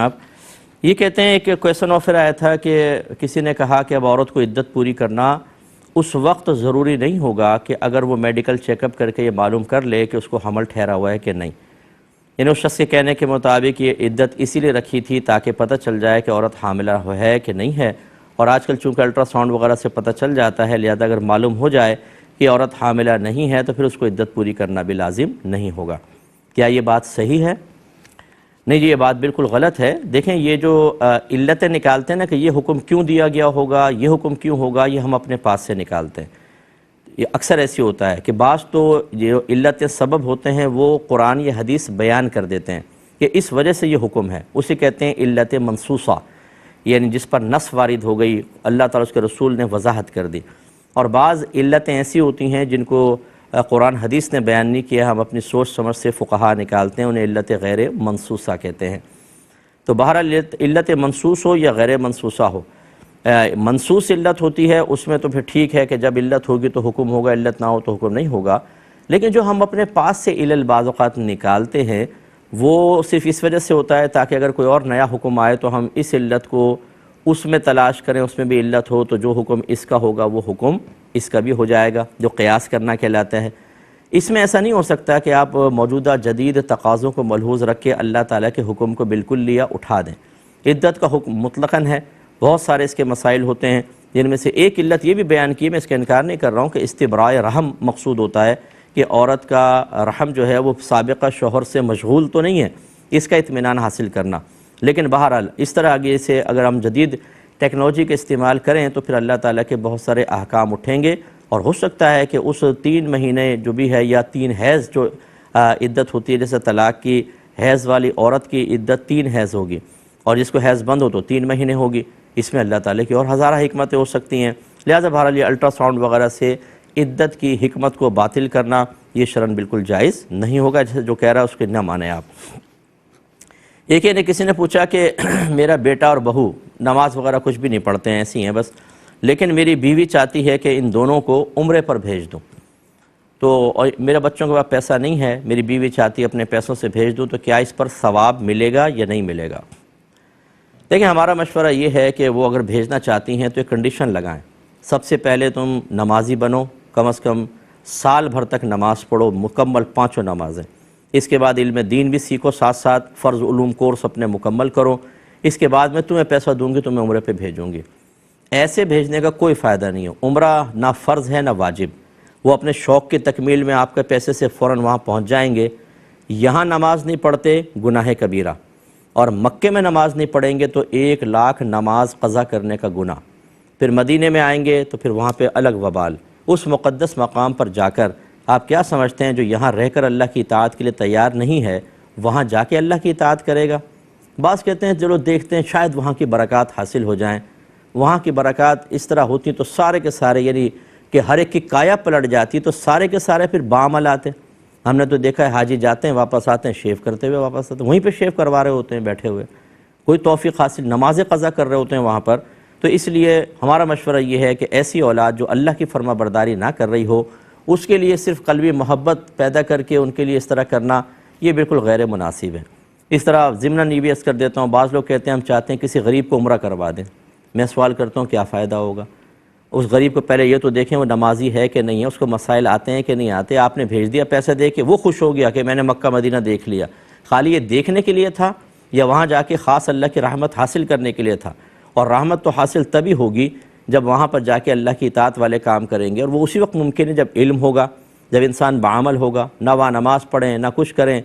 آپ یہ کہتے ہیں کہ کویشچن آفر آیا تھا کہ کسی نے کہا کہ اب عورت کو عدت پوری کرنا اس وقت ضروری نہیں ہوگا کہ اگر وہ میڈیکل چیک اپ کر کے یہ معلوم کر لے کہ اس کو حمل ٹھہرا ہوا ہے کہ نہیں. یعنی اس شخص کے کہنے کے مطابق یہ عدت اسی لیے رکھی تھی تاکہ پتہ چل جائے کہ عورت حاملہ ہے کہ نہیں ہے، اور آج کل چونکہ الٹرا ساؤنڈ وغیرہ سے پتہ چل جاتا ہے، لہذا اگر معلوم ہو جائے کہ عورت حاملہ نہیں ہے تو پھر اس کو عدت پوری کرنا بھی لازم نہیں ہوگا. کیا یہ بات صحیح ہے؟ نہیں جی، یہ بات بالکل غلط ہے. دیکھیں یہ جو علتیں نکالتے ہیں نا کہ یہ حکم کیوں دیا گیا ہوگا، یہ حکم کیوں ہوگا، یہ ہم اپنے پاس سے نکالتے ہیں. یہ اکثر ایسی ہوتا ہے کہ بعض تو جو علتیں سبب ہوتے ہیں وہ قرآن یا حدیث بیان کر دیتے ہیں کہ اس وجہ سے یہ حکم ہے، اسے کہتے ہیں علت منصوصہ، یعنی جس پر نص وارد ہو گئی، اللہ تعالیٰ اس کے رسول نے وضاحت کر دی. اور بعض علتیں ایسی ہوتی ہیں جن کو قرآن حدیث نے بیان نہیں کیا، ہم اپنی سوچ سمجھ سے فقہا نکالتے ہیں، انہیں علت غیر منصوصہ کہتے ہیں. تو بہرحال علت منصوص ہو یا غیر منصوصہ ہو، منصوص علت ہوتی ہے اس میں تو پھر ٹھیک ہے کہ جب علت ہوگی تو حکم ہوگا، علت نہ ہو تو حکم نہیں ہوگا. لیکن جو ہم اپنے پاس سے علل بعض اوقات نکالتے ہیں وہ صرف اس وجہ سے ہوتا ہے تاکہ اگر کوئی اور نیا حکم آئے تو ہم اس علت کو اس میں تلاش کریں، اس میں بھی علت ہو تو جو حکم اس کا ہوگا وہ حکم اس کا بھی ہو جائے گا، جو قیاس کرنا کہلاتا ہے. اس میں ایسا نہیں ہو سکتا کہ آپ موجودہ جدید تقاضوں کو ملحوظ رکھ کے اللہ تعالیٰ کے حکم کو بالکل لیا اٹھا دیں. عدت کا حکم مطلقاً ہے، بہت سارے اس کے مسائل ہوتے ہیں، جن میں سے ایک علت یہ بھی بیان کی، میں اس کا انکار نہیں کر رہا ہوں کہ استبراء رحم مقصود ہوتا ہے کہ عورت کا رحم جو ہے وہ سابقہ شوہر سے مشغول تو نہیں ہے، اس کا اطمینان حاصل کرنا. لیکن بہرحال اس طرح آگے سے اگر ہم جدید ٹیکنالوجی کا استعمال کریں تو پھر اللہ تعالیٰ کے بہت سارے احکام اٹھیں گے، اور ہو سکتا ہے کہ اس 3 مہینے جو بھی ہے یا 3 حیض جو عدت ہوتی ہے، جیسے طلاق کی حیض والی عورت کی عدت 3 حیض ہوگی، اور جس کو حیض بند ہو تو 3 مہینے ہوگی. اس میں اللہ تعالیٰ کی اور ہزارہ حکمتیں ہو سکتی ہیں. لہٰذا بہرحال یہ الٹرا ساؤنڈ وغیرہ سے عدت کی حکمت کو باطل کرنا یہ شرعاً بالکل جائز نہیں ہوگا. جیسے جو کہہ رہا ہے اس کو نہ مانیں آپ. ایک نے کسی نے پوچھا کہ میرا بیٹا اور بہو نماز وغیرہ کچھ بھی نہیں پڑھتے ہیں، ایسی ہیں بس، لیکن میری بیوی چاہتی ہے کہ ان دونوں کو عمرے پر بھیج دوں، تو اور میرے بچوں کے پاس پیسہ نہیں ہے، میری بیوی چاہتی ہے اپنے پیسوں سے بھیج دوں، تو کیا اس پر ثواب ملے گا یا نہیں ملے گا؟ دیکھیں ہمارا مشورہ یہ ہے کہ وہ اگر بھیجنا چاہتی ہیں تو ایک کنڈیشن لگائیں. سب سے پہلے تم نمازی بنو، کم از کم سال بھر تک نماز پڑھو، مکمل 5 نمازیں. اس کے بعد علم دین بھی سیکھو، ساتھ ساتھ فرض علوم کورس اپنے مکمل کرو. اس کے بعد میں تمہیں پیسہ دوں گی، تمہیں عمرے پہ بھیجوں گی. ایسے بھیجنے کا کوئی فائدہ نہیں ہے. عمرہ نہ فرض ہے نہ واجب، وہ اپنے شوق کی تکمیل میں آپ کے پیسے سے فوراً وہاں پہنچ جائیں گے. یہاں نماز نہیں پڑھتے گناہ کبیرہ، اور مکے میں نماز نہیں پڑھیں گے تو 1 لاکھ نماز قضا کرنے کا گناہ. پھر مدینے میں آئیں گے تو پھر وہاں پہ الگ وبال. اس مقدس مقام پر جا کر آپ کیا سمجھتے ہیں جو یہاں رہ کر اللہ کی اطاعت کے لیے تیار نہیں ہے وہاں جا کے اللہ کی اطاعت کرے گا؟ بعض کہتے ہیں چلو دیکھتے ہیں شاید وہاں کی برکات حاصل ہو جائیں. وہاں کی برکات اس طرح ہوتی تو سارے کے سارے، یعنی کہ ہر ایک کی کایا پلٹ جاتی تو سارے کے سارے پھر بعمل آتے. ہم نے تو دیکھا ہے حاجی جاتے ہیں واپس آتے ہیں شیو کرتے ہوئے واپس آتے ہیں، وہیں پہ شیو کروا رہے ہوتے ہیں بیٹھے ہوئے، کوئی توفیق حاصل، نمازیں قضا کر رہے ہوتے ہیں وہاں پر. تو اس لیے ہمارا مشورہ یہ ہے کہ ایسی اولاد جو اللہ کی فرما برداری نہ کر رہی ہو، اس کے لیے صرف قلبی محبت پیدا کر کے ان کے لیے اس طرح کرنا یہ بالکل غیر مناسب ہے. اس طرح ضمناً یہ بھی عرض کر دیتا ہوں، بعض لوگ کہتے ہیں ہم چاہتے ہیں کسی غریب کو عمرہ کروا دیں. میں سوال کرتا ہوں کیا فائدہ ہوگا؟ اس غریب کو پہلے یہ تو دیکھیں وہ نمازی ہے کہ نہیں ہے، اس کو مسائل آتے ہیں کہ نہیں آتے. آپ نے بھیج دیا پیسہ دے کے، وہ خوش ہو گیا کہ میں نے مکہ مدینہ دیکھ لیا. خالی یہ دیکھنے کے لیے تھا یا وہاں جا کے خاص اللہ کی رحمت حاصل کرنے کے لیے تھا؟ اور رحمت تو حاصل تبھی ہوگی جب وہاں پر جا کے اللہ کی اطاعت والے کام کریں گے، اور وہ اسی وقت ممکن ہے جب علم ہوگا، جب انسان بعمل ہوگا. نہ وہاں نماز پڑھیں نہ کچھ کریں،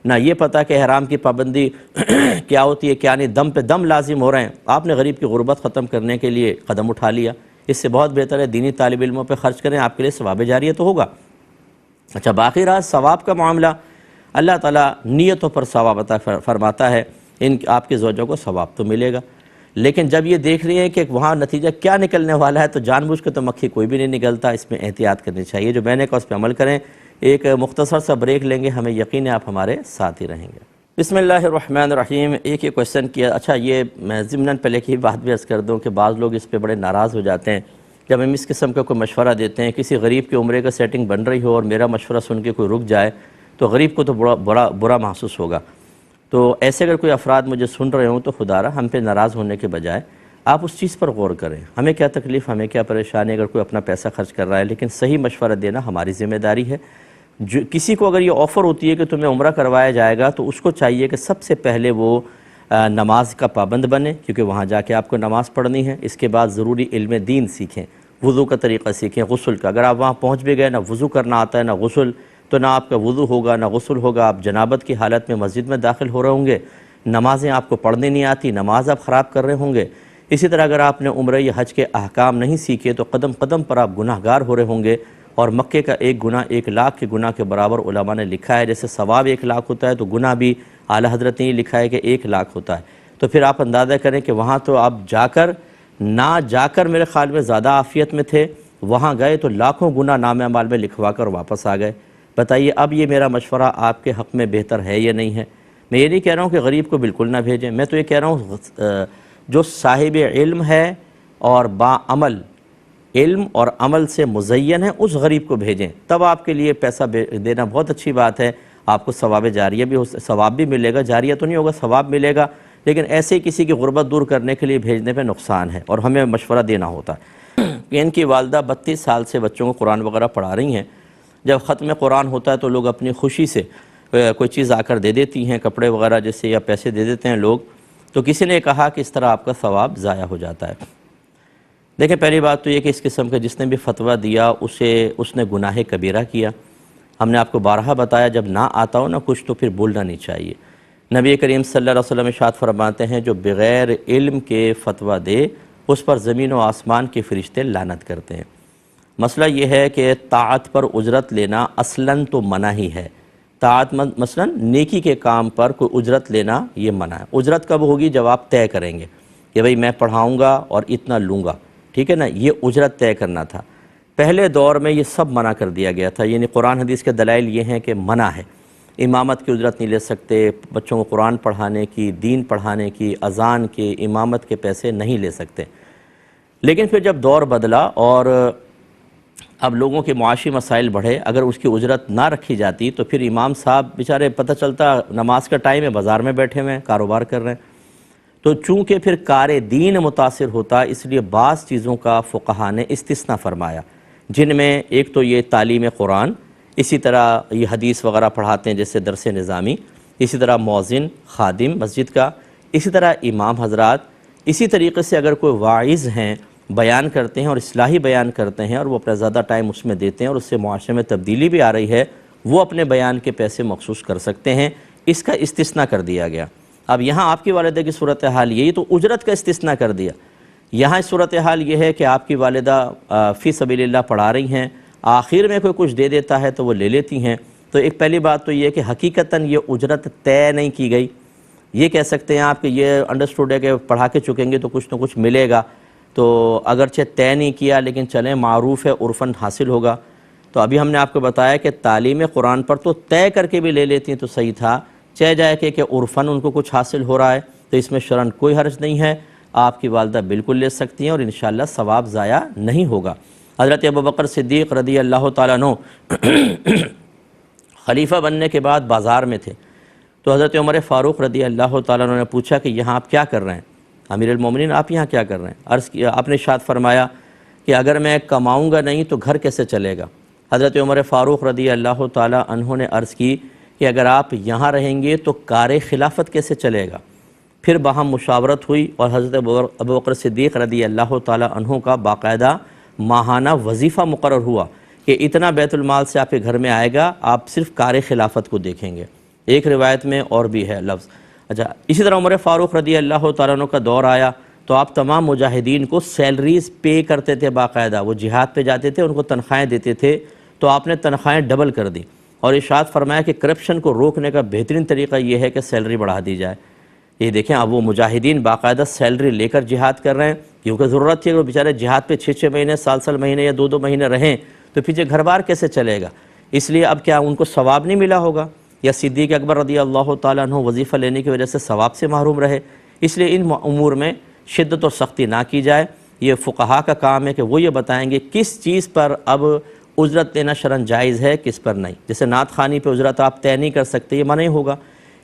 نہ یہ پتہ کہ احرام کی پابندی کیا ہوتی ہے کیا نہیں، دم پہ دم لازم ہو رہے ہیں. آپ نے غریب کی غربت ختم کرنے کے لیے قدم اٹھا لیا. اس سے بہت بہتر ہے دینی طالب علموں پہ خرچ کریں، آپ کے لیے ثواب جاریہ تو ہوگا. اچھا باقی رہا ثواب کا معاملہ، اللہ تعالیٰ نیتوں پر ثواب عطا فرماتا ہے. آپ کے زوجوں کو ثواب تو ملے گا، لیکن جب یہ دیکھ رہی ہیں کہ وہاں نتیجہ کیا نکلنے والا ہے تو جان بوجھ کے تو مکھی کوئی بھی نہیں نکلتا. اس میں احتیاط کرنی چاہیے. جو میں نے کہا اس پہ عمل کریں. ایک مختصر سا بریک لیں گے، ہمیں یقین ہے آپ ہمارے ساتھ ہی رہیں گے. بسم اللہ الرحمن الرحیم. ایک کویشچن کیا. اچھا یہ میں ضمناً پہلے کی بات بھی عرض کر دوں کہ بعض لوگ اس پہ بڑے ناراض ہو جاتے ہیں جب ہم اس قسم کا کوئی مشورہ دیتے ہیں. کسی غریب کے عمرے کا سیٹنگ بن رہی ہو اور میرا مشورہ سن کے کوئی رک جائے تو غریب کو تو برا محسوس ہوگا. تو ایسے اگر کوئی افراد مجھے سن رہے ہوں تو خدا را ہم پہ ناراض ہونے کے بجائے آپ اس چیز پر غور کریں. ہمیں کیا تکلیف، ہمیں کیا پریشانی اگر کوئی اپنا پیسہ خرچ کر رہا ہے، لیکن صحیح مشورہ دینا ہماری ذمہ داری ہے. کسی کو اگر یہ آفر ہوتی ہے کہ تمہیں عمرہ کروایا جائے گا تو اس کو چاہیے کہ سب سے پہلے وہ نماز کا پابند بنے، کیونکہ وہاں جا کے آپ کو نماز پڑھنی ہے. اس کے بعد ضروری علم دین سیکھیں، وضو کا طریقہ سیکھیں، غسل کا. اگر آپ وہاں پہنچ بھی گئے، نہ وضو کرنا آتا ہے نہ غسل، تو نہ آپ کا وضو ہوگا نہ غسل ہوگا. آپ جنابت کی حالت میں مسجد میں داخل ہو رہے ہوں گے، نمازیں آپ کو پڑھنے نہیں آتی، نماز آپ خراب کر رہے ہوں گے. اسی طرح اگر آپ نے عمرہ یا حج کے احکام نہیں سیکھے تو قدم قدم پر آپ گناہ گار ہو رہے ہوں گے. اور مکے کا ایک گناہ 1,00,000 کے گناہ کے برابر علماء نے لکھا ہے. جیسے ثواب 1,00,000 ہوتا ہے تو گناہ بھی اعلیٰ حضرت نے لکھا ہے کہ 1,00,000 ہوتا ہے. تو پھر آپ اندازہ کریں کہ وہاں تو آپ جا کر میرے خیال میں زیادہ عافیت میں تھے، وہاں گئے تو لاکھوں گناہ نام اعمال میں لکھوا کر واپس آ گئے. بتائیے اب یہ میرا مشورہ آپ کے حق میں بہتر ہے یا نہیں ہے؟ میں یہ نہیں کہہ رہا ہوں کہ غریب کو بالکل نہ بھیجیں، میں تو یہ کہہ رہا ہوں جو صاحب علم ہے اور باعمل، علم اور عمل سے مزین ہے، اس غریب کو بھیجیں. تب آپ کے لیے پیسہ دینا بہت اچھی بات ہے. آپ کو ثواب جاریہ بھی ثواب بھی ملے گا، جاریہ تو نہیں ہوگا، ثواب ملے گا. لیکن ایسے ہی کسی کی غربت دور کرنے کے لیے بھیجنے پہ نقصان ہے اور ہمیں مشورہ دینا ہوتا ہے. کہ ان کی والدہ 32 سال سے بچوں کو قرآن وغیرہ پڑھا رہی ہیں. جب ختم قرآن ہوتا ہے تو لوگ اپنی خوشی سے کوئی چیز آ کر دے دیتی ہیں، کپڑے وغیرہ جیسے، یا پیسے دے دیتے ہیں لوگ. تو کسی نے کہا کہ اس طرح آپ کا ثواب ضائع ہو جاتا ہے. دیکھیں پہلی بات تو یہ کہ اس قسم کا جس نے بھی فتویٰ دیا اس نے گناہ کبیرہ کیا. ہم نے آپ کو بارہا بتایا جب نہ آتا ہو نہ کچھ تو پھر بولنا نہیں چاہیے. نبی کریم صلی اللہ علیہ وسلم ارشاد فرماتے ہیں جو بغیر علم کے فتویٰ دے اس پر زمین و آسمان کے فرشتے لعنت کرتے ہیں. مسئلہ یہ ہے کہ طاعت پر اجرت لینا اصلاً تو منع ہی ہے. طاعت مثلاً نیکی کے کام پر کوئی اجرت لینا یہ منع ہے. اجرت کب ہوگی؟ جب آپ طے کریں گے کہ بھئی میں پڑھاؤں گا اور اتنا لوں گا، ٹھیک ہے نا، یہ اجرت طے کرنا تھا. پہلے دور میں یہ سب منع کر دیا گیا تھا. یعنی قرآن حدیث کے دلائل یہ ہیں کہ منع ہے. امامت کی اجرت نہیں لے سکتے، بچوں کو قرآن پڑھانے کی، دین پڑھانے کی، اذان کے، امامت کے پیسے نہیں لے سکتے. لیکن پھر جب دور بدلا اور اب لوگوں کے معاشی مسائل بڑھے، اگر اس کی اجرت نہ رکھی جاتی تو پھر امام صاحب بیچارے پتہ چلتا نماز کا ٹائم ہے بازار میں بیٹھے ہوئے ہیں، کاروبار کر رہے ہیں. تو چونکہ پھر کار دین متاثر ہوتا، اس لیے بعض چیزوں کا فقہا نے استثناء فرمایا، جن میں ایک تو یہ تعلیم قرآن، اسی طرح یہ حدیث وغیرہ پڑھاتے ہیں جیسے درس نظامی، اسی طرح مؤذن خادم مسجد کا، اسی طرح امام حضرات. اسی طریقے سے اگر کوئی واعظ ہیں، بیان کرتے ہیں اور اصلاحی بیان کرتے ہیں اور وہ اپنا زیادہ ٹائم اس میں دیتے ہیں اور اس سے معاشرے میں تبدیلی بھی آ رہی ہے، وہ اپنے بیان کے پیسے مخصوص کر سکتے ہیں. اس کا استثناء کر دیا گیا. اب یہاں آپ کی والدہ کی صورتحال یہی تو اجرت کا استثناء کر دیا. یہاں صورتحال یہ ہے کہ آپ کی والدہ فی سبیل اللہ پڑھا رہی ہیں، آخر میں کوئی کچھ دے دیتا ہے تو وہ لے لیتی ہیں. تو ایک پہلی بات تو یہ کہ حقیقتاً یہ اجرت طے نہیں کی گئی. یہ کہہ سکتے ہیں آپ کہ یہ انڈرسٹوڈ ہے کہ پڑھا کے چکیں گے تو کچھ نہ کچھ ملے گا، تو اگرچہ طے نہیں کیا لیکن چلیں معروف ہے، عرفاً حاصل ہوگا. تو ابھی ہم نے آپ کو بتایا کہ تعلیم قرآن پر تو طے کر کے بھی لے لیتی ہیں تو صحیح تھا. چہ جائے کہ عرفاً ان کو کچھ حاصل ہو رہا ہے تو اس میں شرعاً کوئی حرج نہیں ہے. آپ کی والدہ بالکل لے سکتی ہیں اور انشاءاللہ ثواب ضائع نہیں ہوگا. حضرت ابوبکر صدیق رضی اللہ تعالیٰ عنہ خلیفہ بننے کے بعد بازار میں تھے. تو حضرت عمر فاروق رضی اللہ تعالیٰ عنہ نے پوچھا کہ یہاں آپ کیا کر رہے ہیں؟ امیر المومنین آپ یہاں کیا کر رہے ہیں؟ عرض کیا، آپ نے ارشاد فرمایا کہ اگر میں کماؤں گا نہیں تو گھر کیسے چلے گا؟ حضرت عمر فاروق رضی اللہ تعالیٰ عنہ نے عرض کی کہ اگر آپ یہاں رہیں گے تو کار خلافت کیسے چلے گا؟ پھر باہم مشاورت ہوئی اور حضرت ابوبکر صدیق رضی اللہ تعالیٰ عنہ کا باقاعدہ ماہانہ وظیفہ مقرر ہوا کہ اتنا بیت المال سے آپ کے گھر میں آئے گا، آپ صرف کار خلافت کو دیکھیں گے. ایک روایت میں اور بھی ہے لفظ. اچھا، اسی طرح عمر فاروق رضی اللہ تعالیٰ عنہ کا دور آیا تو آپ تمام مجاہدین کو سیلریز پے کرتے تھے باقاعدہ. وہ جہاد پہ جاتے تھے، ان کو تنخواہیں دیتے تھے، تو آپ نے تنخواہیں ڈبل کر دی اور ارشاد فرمایا کہ کرپشن کو روکنے کا بہترین طریقہ یہ ہے کہ سیلری بڑھا دی جائے. یہ دیکھیں اب وہ مجاہدین باقاعدہ سیلری لے کر جہاد کر رہے ہیں کیونکہ ضرورت تھی. وہ بیچارے جہاد پہ 6 مہینے، سال مہینے یا 2 مہینے رہیں تو پیچھے گھر بار کیسے چلے گا؟ اس لیے اب کیا ان کو ثواب نہیں ملا ہوگا؟ یا صدیق اکبر رضی اللہ تعالیٰ عنہ وظیفہ لینے کی وجہ سے ثواب سے محروم رہے؟ اس لیے ان امور میں شدت اور سختی نہ کی جائے. یہ فقہا کا کام ہے کہ وہ یہ بتائیں گے کس چیز پر اب اجرت لینا شرعاً جائز ہے، کس پر نہیں. جیسے نعت خوانی پہ اجرت آپ طے نہیں کر سکتے، یہ منع ہوگا.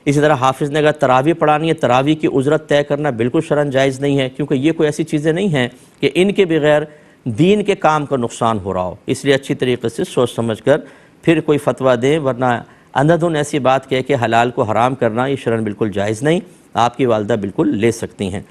اسی طرح حافظ نے اگر تراویح پڑھانی ہے، تراویح کی اجرت طے کرنا بالکل شرعاً جائز نہیں ہے، کیونکہ یہ کوئی ایسی چیزیں نہیں ہیں کہ ان کے بغیر دین کے کام کا نقصان ہو رہا ہو۔ اس لیے اچھی طریقے سے سوچ سمجھ کر پھر کوئی فتویٰ دیں، ورنہ اندھادھند ایسی بات کہہ کہ حلال کو حرام کرنا یہ شرعاً بالکل جائز نہیں۔ آپ کی والدہ بالکل لے سکتی ہیں۔